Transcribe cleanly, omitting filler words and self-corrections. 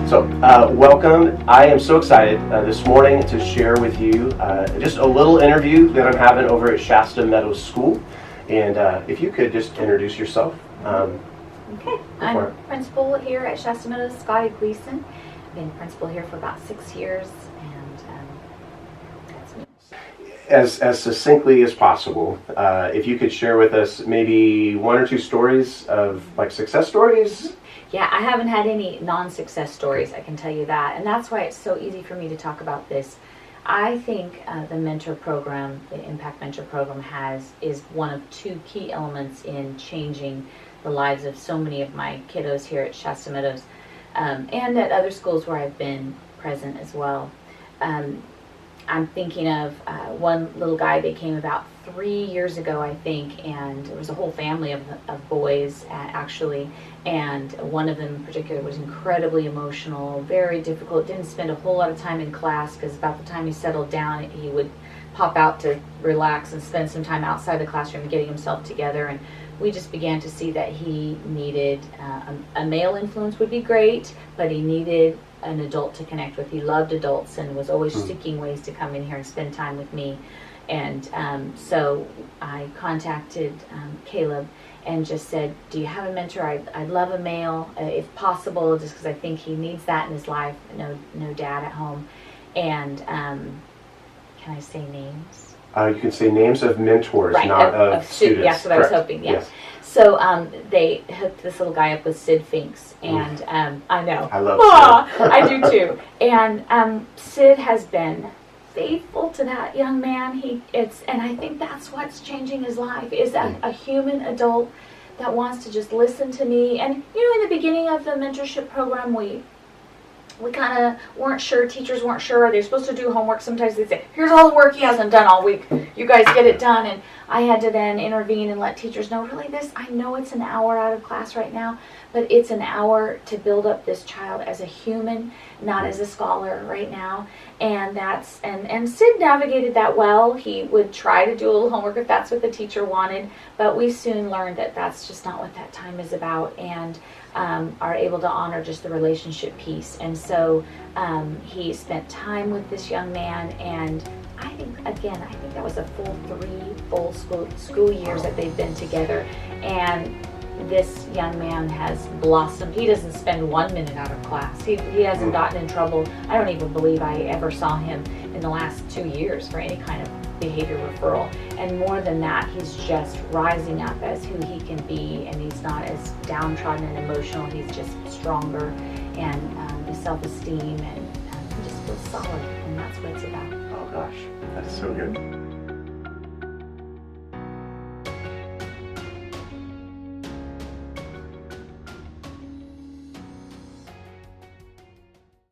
Welcome. I am so excited this morning to share with you just a little interview that I'm having over at Shasta Meadows School. And if you could just introduce yourself. Okay, I'm principal here at Shasta Meadows, Scotty Gleason. I've been principal here for about 6 years, and that's me. As succinctly as possible, if you could share with us maybe one or two stories of like success stories. Yeah, I haven't had any non-success stories, I can tell you that. And that's why it's so easy for me to talk about this. I think the mentor program, the Impact Mentor program is one of two key elements in changing the lives of so many of my kiddos here at Shasta Meadows and at other schools where I've been present as well. I'm thinking of one little guy that came about 3 years ago, I think, and there was a whole family of boys actually, and one of them in particular was incredibly emotional, very difficult, didn't spend a whole lot of time in class because about the time he settled down, he would pop out to relax and spend some time outside the classroom getting himself together. And we just began to see that he needed a male influence would be great, but he needed an adult to connect with. He loved adults and was always seeking ways to come in here and spend time with me. And so I contacted Caleb and just said, do you have a mentor? I'd love a male if possible, just because I think he needs that in his life. No dad at home. And can I say names? You can say names of mentors, right, not of students. That's what Correct. I was hoping, yeah. Yes. So they hooked this little guy up with Sid Finks, and I know. I love Sid. I do too. And Sid has been faithful to that young man. And I think that's what's changing his life, is a human adult that wants to just listen to me. And in the beginning of the mentorship program, we kind of weren't sure, teachers weren't sure, they're supposed to do homework. Sometimes they'd say, here's all the work he hasn't done all week, you guys get it done. And I had to then intervene and let teachers know, really, I know it's an hour out of class right now, but it's an hour to build up this child as a human, not as a scholar right now. And and Sid navigated that well. He would try to do a little homework if that's what the teacher wanted, but we soon learned that that's just not what that time is about, and are able to honor just the relationship piece. And so he spent time with this young man, and I think that was a full 3 full school years that they've been together. And this young man has blossomed. He doesn't spend 1 minute out of class. He hasn't gotten in trouble. I don't even believe I ever saw him in the last 2 years for any kind of behavior referral. And more than that, he's just rising up as who he can be, and he's not as downtrodden and emotional. He's just stronger, and his self-esteem, and he just feels solid, and that's what it's about. Oh gosh, that's so good.